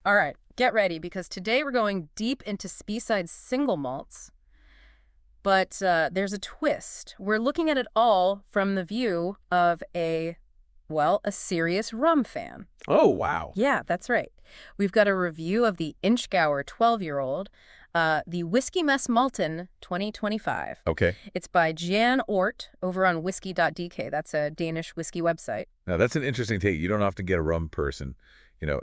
All right, get ready because today we're going deep into Speyside single malts. But there's a twist. We're looking at it all from the view of a serious rum fan. Oh, wow. Yeah, that's right. We've got a review of the Inchgower 12-year-old, the Whiskymessen Malton 2025. Okay. It's by Jan Ort over on Whisky.dk. That's a Danish whiskey website. Now, that's an interesting take. You don't often get a rum person,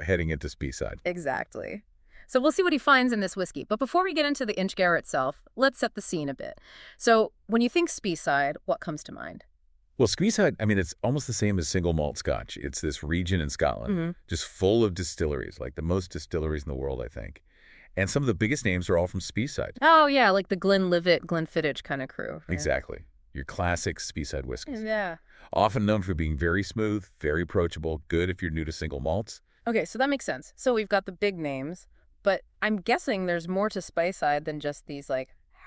heading into Speyside. Exactly. So we'll see what he finds in this whiskey. But before we get into the Inchgower itself, let's set the scene a bit. So when you think Speyside, what comes to mind? Well, Speyside, it's almost the same as single malt Scotch. It's this region in Scotland, just full of distilleries, like the most distilleries in the world, I think. And some of the biggest names are all from Speyside. Oh, yeah, like the Glenlivet, Glenfiddich kind of crew. Right? Exactly. Your classic Speyside whiskeys. Yeah. Often known for being very smooth, very approachable, good if you're new to single malts. Okay, so that makes sense. So we've got the big names, but I'm guessing there's more to Speyside than just these,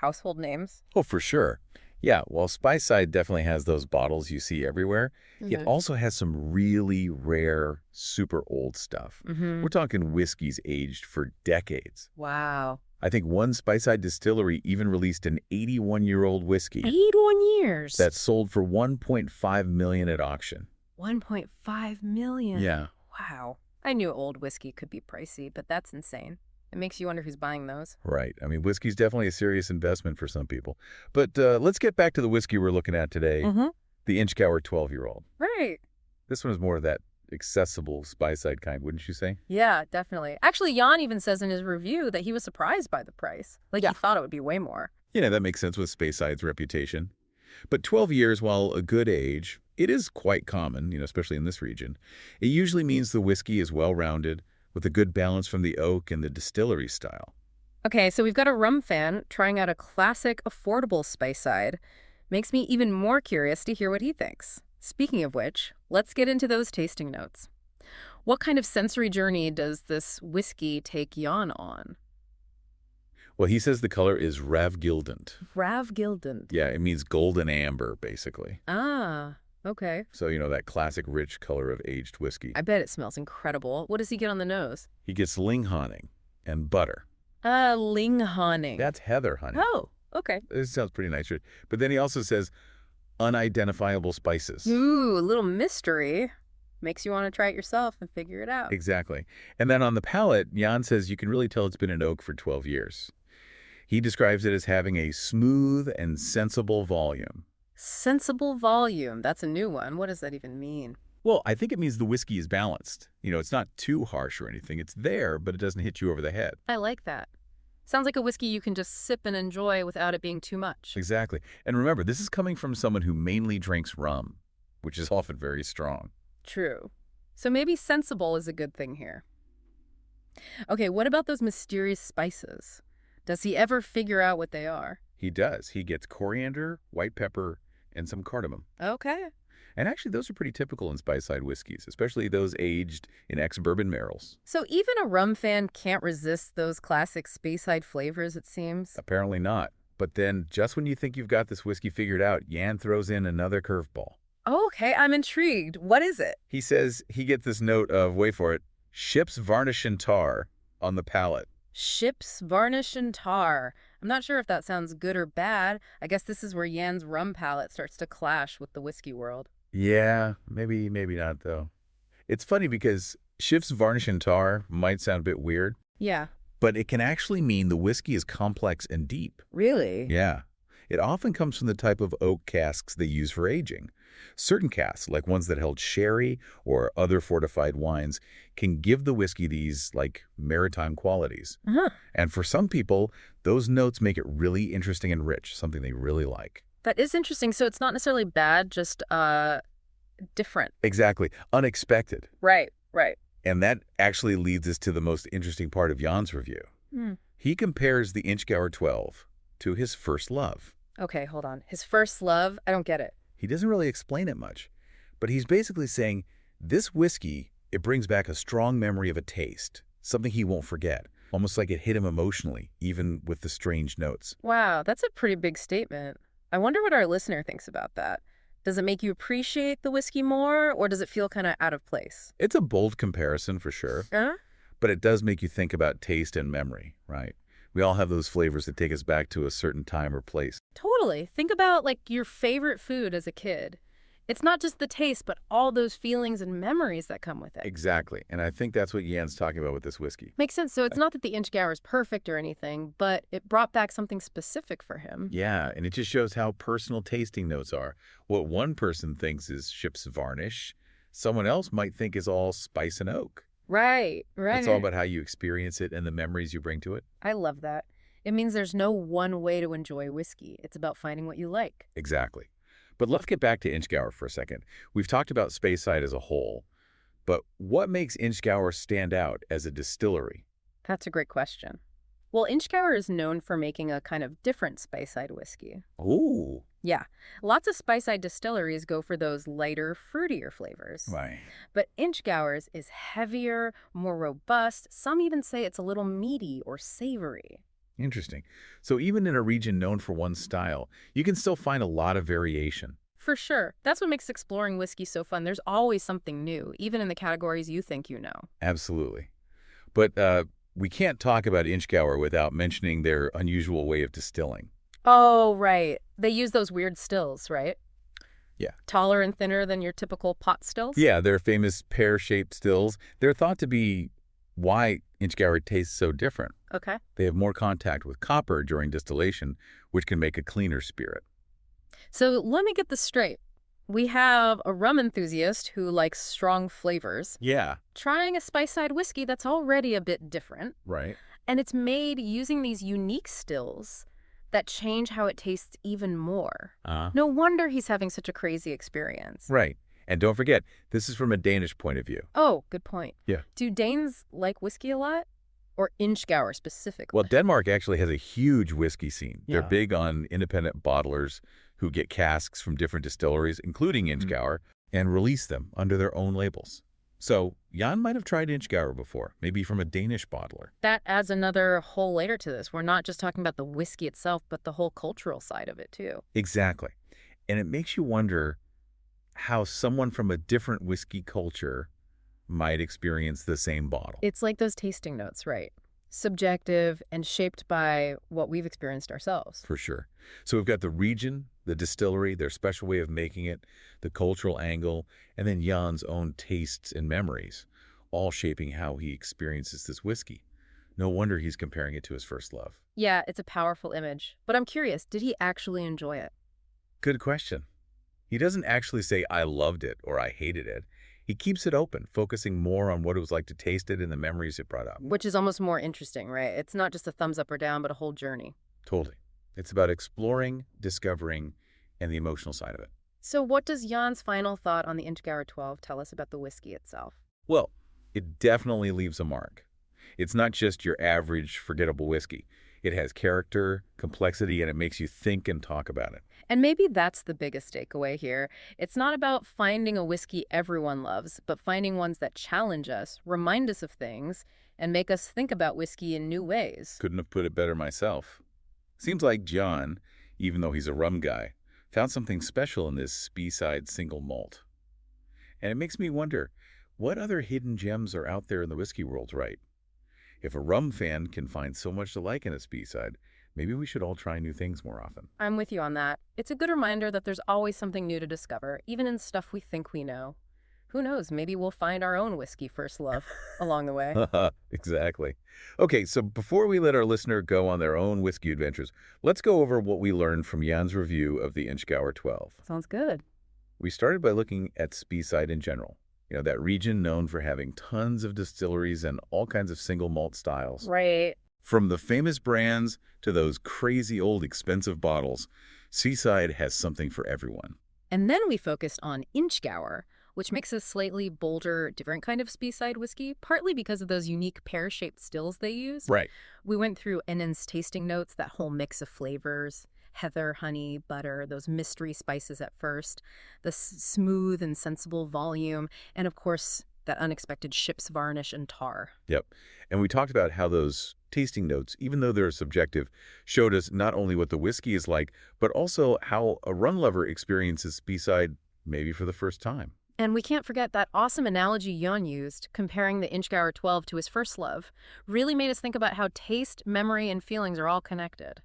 household names. Oh, for sure. Yeah, while Speyside definitely has those bottles you see everywhere, it also has some really rare, super old stuff. We're talking whiskeys aged for decades. Wow. I think one Speyside distillery even released an 81-year-old whiskey 81 years. that sold for $1.5 million at auction. 1.5 million. Yeah. Wow. I knew old whiskey could be pricey, but that's insane. It makes you wonder who's buying those. Right. Whiskey's definitely a serious investment for some people. But let's get back to the whiskey we're looking at today, the Inchgower 12-year-old. Right. This one is more of that accessible Speyside kind, wouldn't you say? Yeah, definitely. Actually, Jan even says in his review that he was surprised by the price. He thought it would be way more. Yeah, that makes sense with Speyside's reputation. But 12 years, while a good age, it is quite common, especially in this region. It usually means the whiskey is well-rounded, with a good balance from the oak and the distillery style. Okay, so we've got a rum fan trying out a classic, affordable Speyside. Makes me even more curious to hear what he thinks. Speaking of which, let's get into those tasting notes. What kind of sensory journey does this whiskey take Jan on? Well, he says the color is ravgildant. Ravgildant. Yeah, it means golden amber, basically. Ah, okay. So, that classic rich color of aged whiskey. I bet it smells incredible. What does he get on the nose? He gets linghoning and butter. Linghoning. That's heather honey. Oh, okay. This sounds pretty nice. But then he also says unidentifiable spices. Ooh, a little mystery. Makes you want to try it yourself and figure it out. Exactly. And then on the palate, Jan says you can really tell it's been in oak for 12 years. He describes it as having a smooth and sensible volume. Sensible volume. That's a new one. What does that even mean? Well, I think it means the whiskey is balanced. It's not too harsh or anything. It's there, but it doesn't hit you over the head. I like that. Sounds like a whiskey you can just sip and enjoy without it being too much. Exactly. And remember, this is coming from someone who mainly drinks rum, which is often very strong. True. So maybe sensible is a good thing here. Okay, what about those mysterious spices? Does he ever figure out what they are? He does. He gets coriander, white pepper, and some cardamom. Okay. And actually, those are pretty typical in Speyside whiskeys, especially those aged in ex-bourbon barrels. So even a rum fan can't resist those classic Speyside flavors, it seems? Apparently not. But then, just when you think you've got this whiskey figured out, Jan throws in another curveball. Okay, I'm intrigued. What is it? He says he gets this note of, wait for it, ship's varnish and tar on the palate. Ship's varnish and tar. I'm not sure if that sounds good or bad. I guess this is where Jan's rum palate starts to clash with the whiskey world. Yeah, maybe not, though. It's funny because ship's varnish and tar might sound a bit weird. Yeah. But it can actually mean the whiskey is complex and deep. Really? Yeah. It often comes from the type of oak casks they use for aging. Certain casks, like ones that held sherry or other fortified wines, can give the whiskey these, maritime qualities. And for some people, those notes make it really interesting and rich, something they really like. That is interesting. So it's not necessarily bad, just different. Exactly. Unexpected. Right. And that actually leads us to the most interesting part of Jan's review. He compares the Inchgower 12 to his first love. Okay, hold on. His first love? I don't get it. He doesn't really explain it much, but he's basically saying this whiskey, it brings back a strong memory of a taste, something he won't forget, almost like it hit him emotionally, even with the strange notes. Wow, that's a pretty big statement. I wonder what our listener thinks about that. Does it make you appreciate the whiskey more, or does it feel kind of out of place? It's a bold comparison for sure. But it does make you think about taste and memory, right? We all have those flavors that take us back to a certain time or place. Totally. Think about like your favorite food as a kid. It's not just the taste, but all those feelings and memories that come with it. Exactly. And I think that's what Jan's talking about with this whiskey. Makes sense. So it's not that the Inchgower is perfect or anything, but it brought back something specific for him. Yeah, and it just shows how personal tasting notes are. What one person thinks is ship's varnish, someone else might think is all spice and oak. Right. It's all about how you experience it and the memories you bring to it. I love that. It means there's no one way to enjoy whiskey. It's about finding what you like. Exactly. But let's get back to Inchgower for a second. We've talked about Speyside as a whole, but what makes Inchgower stand out as a distillery? That's a great question. Well, Inchgower is known for making a kind of different Speyside whiskey. Ooh. Yeah, lots of Speyside distilleries go for those lighter, fruitier flavors. Right. But Inchgower's is heavier, more robust. Some even say it's a little meaty or savory. Interesting. So even in a region known for one style, you can still find a lot of variation. For sure. That's what makes exploring whiskey so fun. There's always something new, even in the categories you think you know. Absolutely. But we can't talk about Inchgower without mentioning their unusual way of distilling. Oh, right. They use those weird stills, right? Yeah. Taller and thinner than your typical pot stills? Yeah, their famous pear-shaped stills. They're thought to be why Inchgower tastes so different. Okay. They have more contact with copper during distillation, which can make a cleaner spirit. So let me get this straight. We have a rum enthusiast who likes strong flavors, Yeah. trying a Speyside whiskey that's already a bit different, Right. and it's made using these unique stills that change how it tastes even more. No wonder he's having such a crazy experience. Right. And don't forget, this is from a Danish point of view. Oh, good point. Yeah. Do Danes like whiskey a lot? Or Inchgower specifically? Well, Denmark actually has a huge whiskey scene. Yeah. They're big on independent bottlers who get casks from different distilleries, including Inchgower, and release them under their own labels. So Jan might have tried Inchgower before, maybe from a Danish bottler. That adds another whole layer to this. We're not just talking about the whiskey itself, but the whole cultural side of it, too. Exactly. And it makes you wonder how someone from a different whiskey culture might experience the same bottle. It's like those tasting notes, right? Subjective and shaped by what we've experienced ourselves. For sure. So we've got the region, the distillery, their special way of making it, the cultural angle, and then Jan's own tastes and memories, all shaping how he experiences this whiskey. No wonder he's comparing it to his first love. Yeah, it's a powerful image. But I'm curious, did he actually enjoy it? Good question. He doesn't actually say, I loved it or I hated it. He keeps it open, focusing more on what it was like to taste it and the memories it brought up. Which is almost more interesting, right? It's not just a thumbs up or down, but a whole journey. Totally. It's about exploring, discovering, and the emotional side of it. So what does Jan's final thought on the Inchgower 12 tell us about the whiskey itself? Well, it definitely leaves a mark. It's not just your average forgettable whiskey. It has character, complexity, and it makes you think and talk about it. And maybe that's the biggest takeaway here. It's not about finding a whiskey everyone loves, but finding ones that challenge us, remind us of things, and make us think about whiskey in new ways. Couldn't have put it better myself. Seems like Jan, even though he's a rum guy, found something special in this Speyside single malt. And it makes me wonder, what other hidden gems are out there in the whiskey world, right? If a rum fan can find so much to like in a Speyside, maybe we should all try new things more often. I'm with you on that. It's a good reminder that there's always something new to discover, even in stuff we think we know. Who knows, maybe we'll find our own whiskey first love along the way. Exactly. Okay, so before we let our listener go on their own whiskey adventures, let's go over what we learned from Jan's review of the Inchgower 12. Sounds good. We started by looking at Speyside in general. You know, that region known for having tons of distilleries and all kinds of single malt styles. Right. From the famous brands to those crazy old expensive bottles, Speyside has something for everyone. And then we focused on Inchgower, which makes a slightly bolder, different kind of Speyside whiskey, partly because of those unique pear-shaped stills they use. Right. We went through Ennen's tasting notes, that whole mix of flavors, heather, honey, butter, those mystery spices at first, the smooth and sensible volume, and of course, that unexpected ship's varnish and tar. Yep. And we talked about how those tasting notes, even though they're subjective, showed us not only what the whiskey is like, but also how a rum lover experiences Speyside maybe for the first time. And we can't forget that awesome analogy Jan used, comparing the Inchgower 12 to his first love, really made us think about how taste, memory, and feelings are all connected.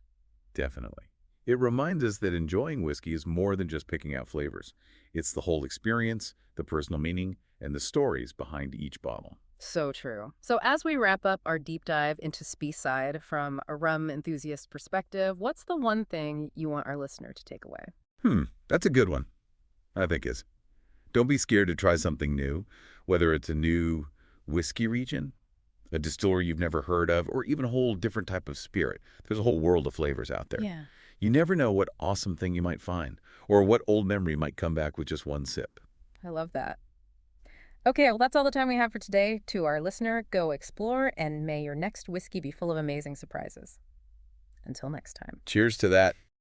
Definitely. It reminds us that enjoying whiskey is more than just picking out flavors. It's the whole experience, the personal meaning, and the stories behind each bottle. So true. So as we wrap up our deep dive into Speyside from a rum enthusiast perspective, what's the one thing you want our listener to take away? That's a good one, I think is. Don't be scared to try something new, whether it's a new whiskey region, a distillery you've never heard of, or even a whole different type of spirit. There's a whole world of flavors out there. Yeah. You never know what awesome thing you might find, or what old memory might come back with just one sip. I love that. Okay, well, that's all the time we have for today. To our listener, go explore, and may your next whiskey be full of amazing surprises. Until next time. Cheers to that.